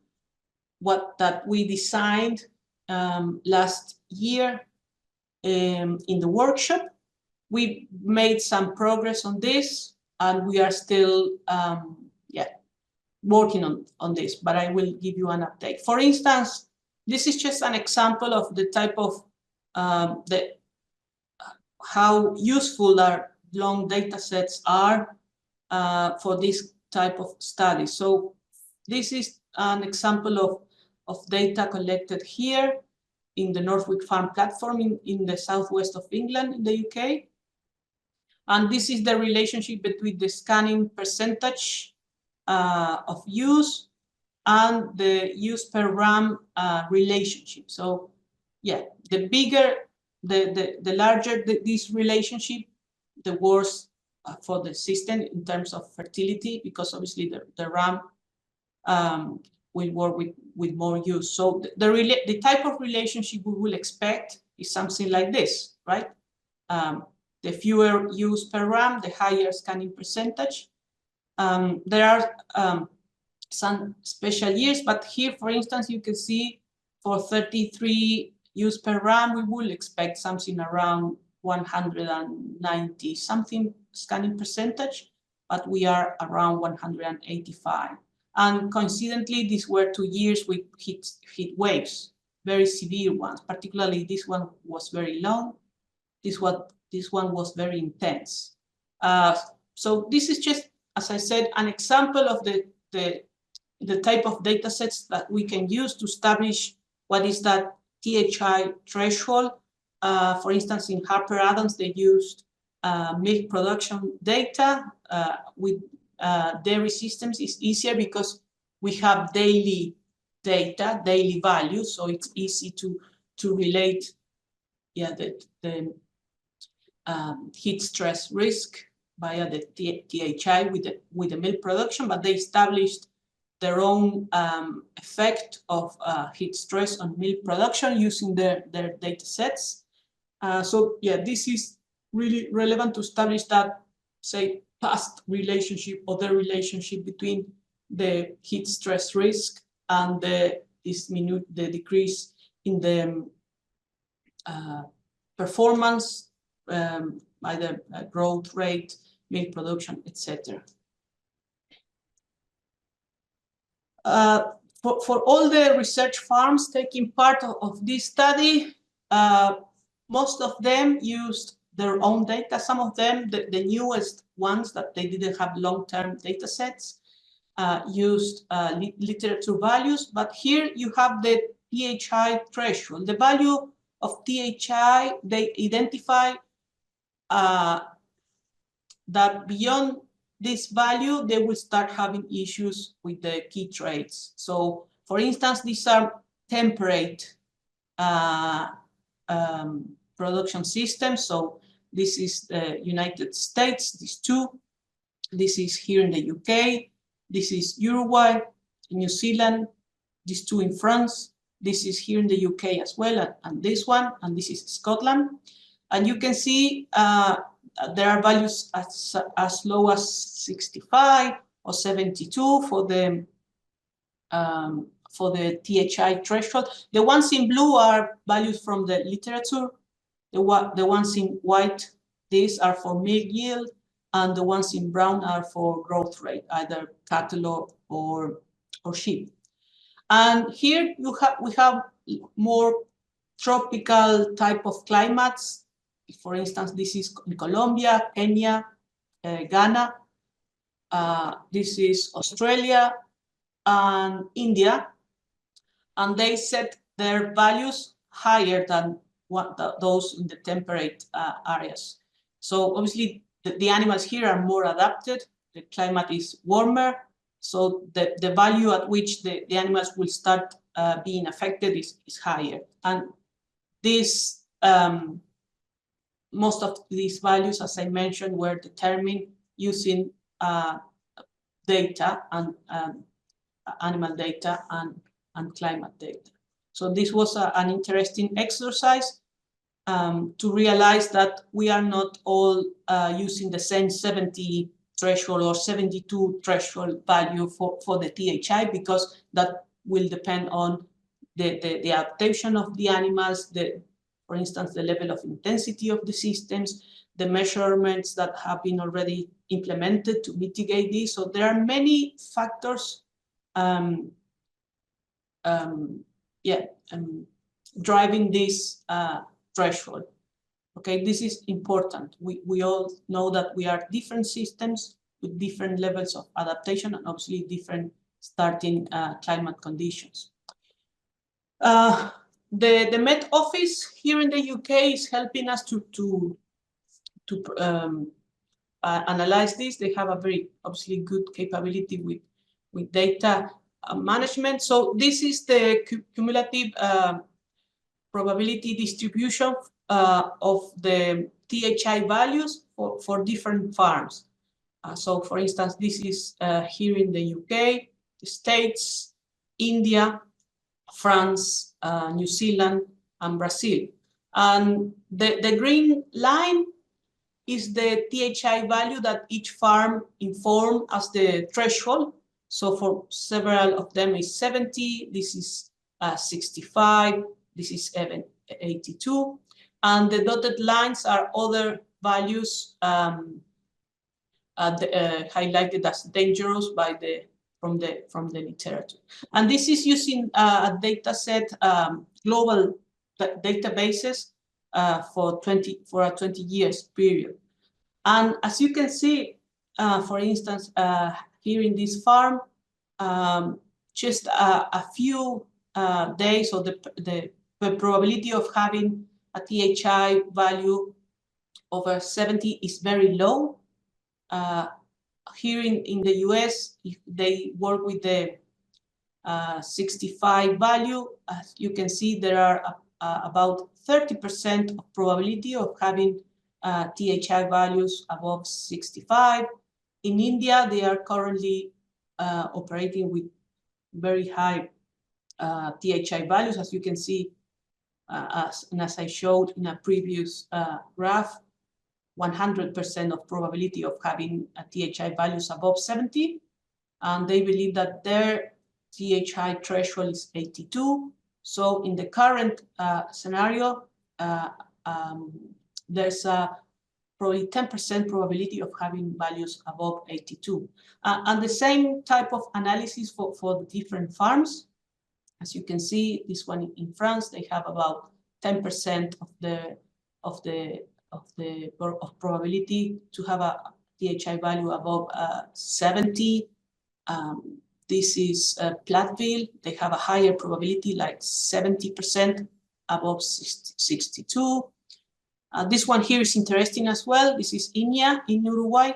that we designed last year in the workshop. We made some progress on this, and we are still working on this, but I will give you an update. For instance, this is just an example of the type of how useful our long data sets are for this type of study. So this is an example of data collected here in the Northwick Farm platform in the southwest of England, in the UK. And this is the relationship between the scanning percentage of use and the use per ram relationship. So yeah, the bigger, the larger this relationship, the worse for the system in terms of fertility, because obviously the ram will work with more use. So the type of relationship we will expect is something like this, right? The fewer use per ram, the higher scanning percentage. There are some special years, but here, for instance, you can see for 33 use per ram, we will expect something around 190 something scanning percentage. but we are around 185. And coincidentally, these were 2 years with heat waves, very severe ones. Particularly, this one was very long. This one was very intense. So this is just, as I said, an example of the type of data sets that we can use to establish what is that THI threshold. For instance, in Harper Adams, they used milk production data. With dairy systems, it's easier because we have daily data, daily values, so it's easy to relate, the heat stress risk via the THI with the milk production, but they established their own effect of heat stress on milk production using their data sets. So yeah, this is really relevant to establish that, say, past relationship or the relationship between the heat stress risk and the decrease in the performance, either growth rate, milk production, etc. For all the research farms taking part of this study, most of them used their own data. Some of them, the newest ones that they didn't have long-term data sets, used literature values. But here you have the THI threshold. The value of THI, they identify that beyond this value, they will start having issues with the key traits. So, for instance, these are temperate production systems. So this is the United States, these two. This is here in the UK. This is Uruguay, New Zealand, these two in France. This is here in the UK as well, and this one, and this is Scotland. And you can see there are values as low as 65 or 72 for the THI threshold. The ones in blue are values from the literature. The ones in white, these are for milk yield, and the ones in brown are for growth rate, either cattle or sheep. And here we have more tropical type of climates. For instance, this is in Colombia, Kenya, Ghana. This is Australia and India. And they set their values higher than those in the temperate areas. So obviously the animals here are more adapted. The climate is warmer. So the value at which the animals will start being affected is higher. And this, most of these values, as I mentioned, were determined using data and animal data and climate data. So this was an interesting exercise to realize that we are not all using the same 70 threshold or 72 threshold value for the THI, because that will depend on the adaptation of the animals, for instance, the level of intensity of the systems, the measurements that have been already implemented to mitigate this. So there are many factors driving this threshold. Okay, this is important. We all know that we are different systems with different levels of adaptation and obviously different starting climate conditions. The Met Office here in the UK is helping us to analyze this. They have a very obviously good capability with data management. So this is the cumulative probability distribution of the THI values for different farms. So for instance, this is here in the UK, the States, India, France, New Zealand, and Brazil. And the green line is the THI value that each farm informed as the threshold. So for several of them is 70, this is 65, this is 82. And the dotted lines are other values highlighted as dangerous from the literature. And this is using a data set, global databases for a 20 years period. And as you can see, for instance, here in this farm, just a few days, or the probability of having a THI value over 70 is very low. Here in the US, if they work with the 65 value, as you can see, there are about 30% of probability of having THI values above 65. In India, they are currently operating with very high THI values, as you can see, as I showed in a previous graph, 100% of probability of having a THI values above 70. And they believe that their THI threshold is 82. So in the current scenario, there's a probably 10% probability of having values above 82. And the same type of analysis for the different farms. As you can see, this one in France, they have about 10% of probability to have a THI value above 70. This is Platteville. They have a higher probability, like 70% above 62. This one here is interesting as well. This is Iña in Uruguay.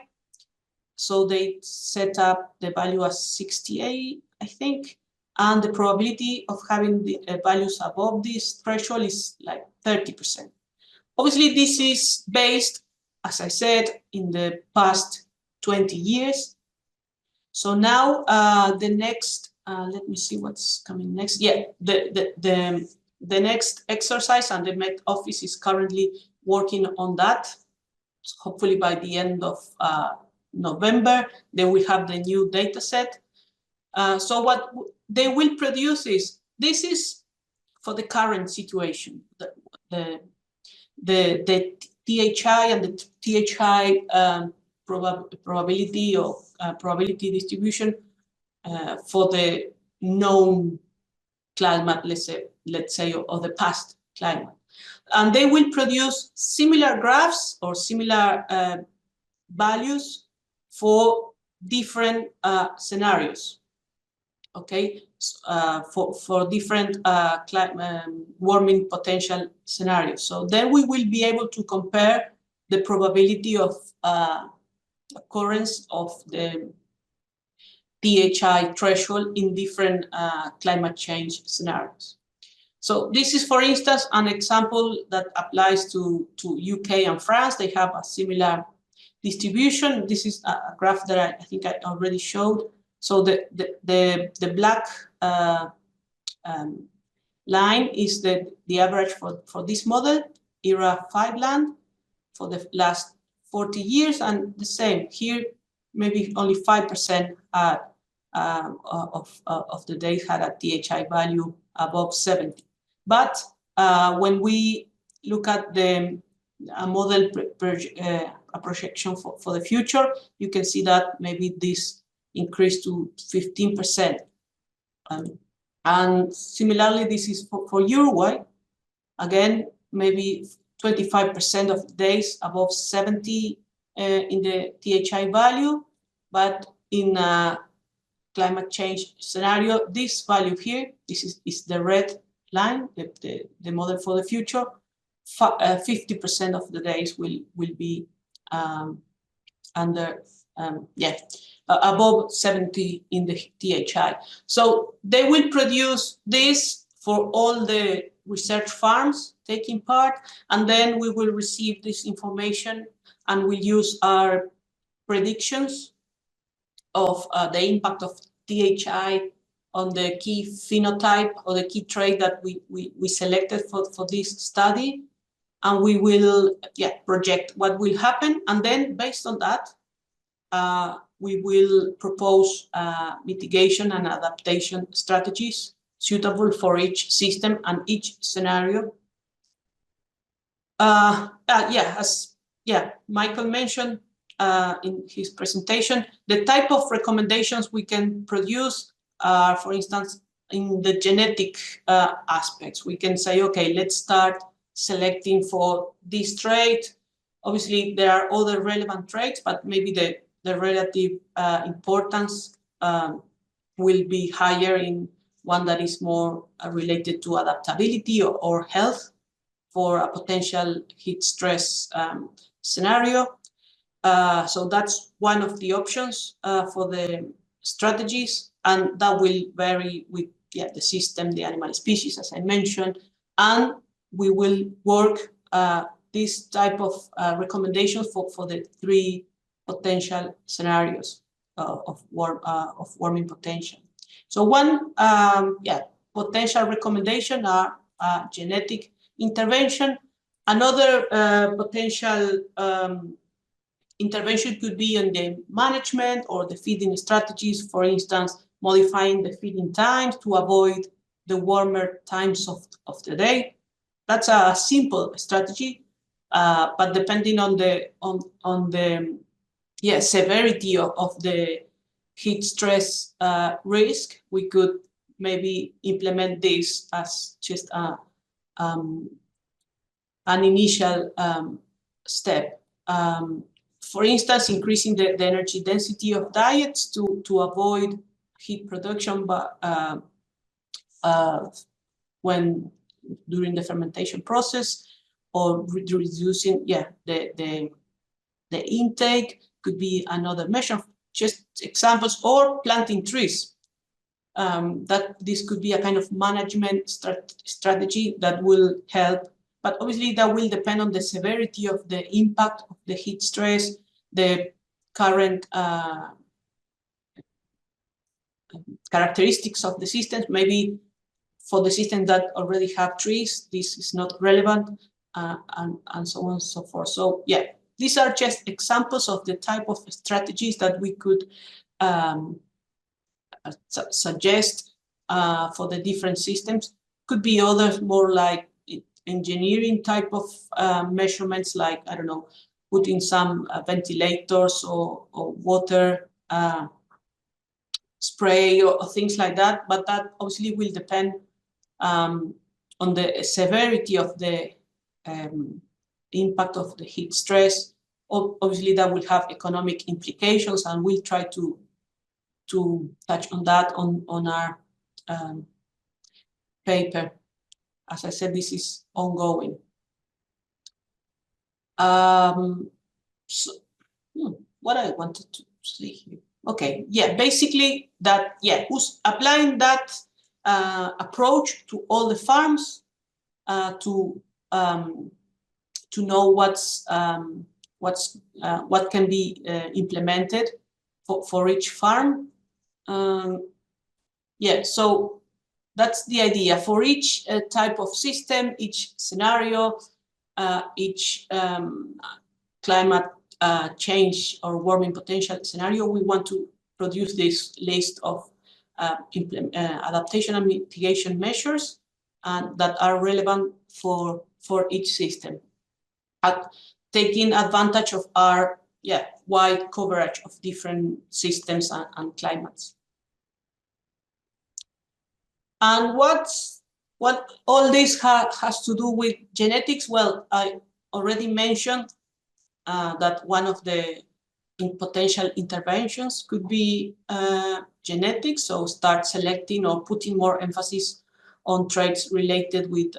So they set up the value as 68, I think. And the probability of having the values above this threshold is like 30%. Obviously, this is based, as I said, in the past 20 years. So now the next, let me see what's coming next. Yeah, the next exercise, and the Met Office is currently working on that. So hopefully by the end of November, they will have the new data set. So what they will produce is, this is for the current situation, the THI and the THI probability of probability distribution for the known climate, let's say, or the past climate. And they will produce similar graphs or similar values for different scenarios. Okay, for different warming potential scenarios. So then we will be able to compare the probability of occurrence of the THI threshold in different climate change scenarios. So this is, for instance, an example that applies to UK and France. They have a similar distribution. This is a graph that I think I already showed. So the black line is the average for this model, era 5 land, for the last 40 years, and the same here, maybe only 5% of the days had a THI value above 70. But when we look at a model a projection for the future, you can see that maybe this increased to 15%. And similarly, this is for Uruguay. Again, maybe 25% of the days above 70 in the THI value, but in a climate change scenario, this value here, this is the red line, the model for the future, 50% of the days will be under, above 70 in the THI. So they will produce this for all the research farms taking part, and then we will receive this information and we use our predictions of the impact of THI on the key phenotype or the key trait that we selected for this study, and we will project what will happen, and then based on that we will propose mitigation and adaptation strategies suitable for each system and each scenario. As Michael mentioned, in his presentation, the type of recommendations we can produce are, for instance, in the genetic aspects. We can say, okay, let's start selecting for this trait. Obviously, there are other relevant traits, but maybe the relative importance will be higher in one that is more related to adaptability or health for a potential heat stress scenario. So that's one of the options for the strategies, and that will vary with the system, the animal species, as I mentioned, and we will work this type of recommendations for the three potential scenarios of warming potential. So one potential recommendation are genetic intervention. Another potential intervention could be on the management or the feeding strategies, for instance, modifying the feeding times to avoid the warmer times of the day. That's a simple strategy, but depending on the severity of the heat stress risk, we could maybe implement this as just an initial step. For instance, increasing the energy density of diets to avoid heat production, but when during the fermentation process, or reducing the intake could be another measure. Just examples, or planting trees. That this could be a kind of management strategy that will help, but obviously that will depend on the severity of the impact of the heat stress, the current characteristics of the systems. Maybe for the systems that already have trees, this is not relevant, and so on and so forth. So yeah, these are just examples of the type of strategies that we could suggest for the different systems. Could be others more like engineering type of measurements, like, I don't know, putting some ventilators or water spray or things like that. But that obviously will depend on the severity of the impact of the heat stress. Obviously, that will have economic implications, and we'll try to touch on that on our paper. As I said, this is ongoing. So, what I wanted to say here. Okay, yeah, basically that, who's applying that approach to all the farms to know what can be implemented for each farm. So that's the idea. For each type of system, each scenario, each climate change or warming potential scenario, we want to produce this list of adaptation and mitigation measures that are relevant for each system, taking advantage of our wide coverage of different systems and climates. And what all this has to do with genetics? Well, I already mentioned that one of the potential interventions could be genetics, so start selecting or putting more emphasis on traits related with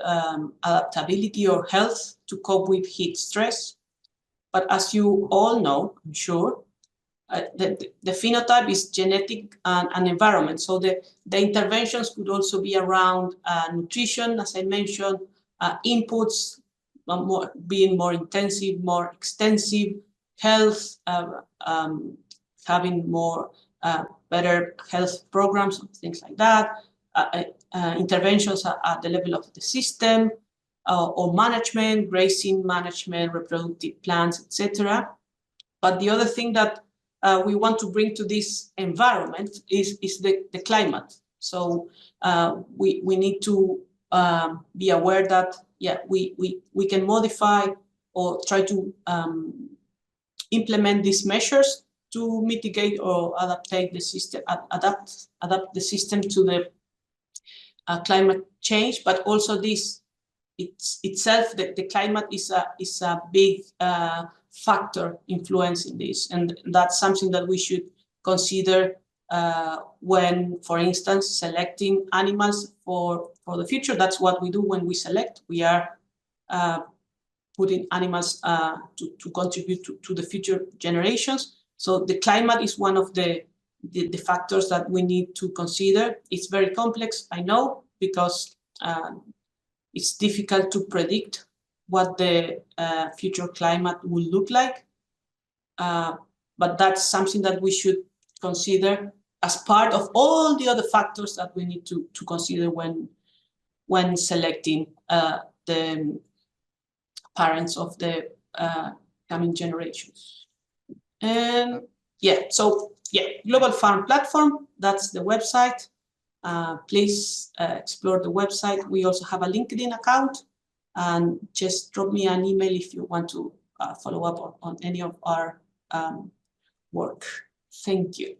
adaptability or health to cope with heat stress. But as you all know, I'm sure, the phenotype is genetic and environment. So the interventions could also be around nutrition, as I mentioned, inputs, being more intensive, more extensive, health, having more better health programs, things like that, interventions at the level of the system, or management, grazing management, reproductive plans, etc. But the other thing that we want to bring to this environment is the climate. So we need to be aware that we can modify or try to implement these measures to mitigate or adapt the system, adapt the system to the climate change. But also this itself, the climate is a big factor influencing this, and that's something that we should consider when, for instance, selecting animals for the future. That's what we do when we select. We are putting animals to contribute to the future generations. So the climate is one of the factors that we need to consider. It's very complex, I know, because it's difficult to predict what the future climate will look like. But that's something that we should consider as part of all the other factors that we need to consider when selecting the parents of the coming generations. And yeah, so yeah, Global Farm Platform, that's the website. Please explore the website. We also have a LinkedIn account, and just drop me an email if you want to follow up on any of our work. Thank you.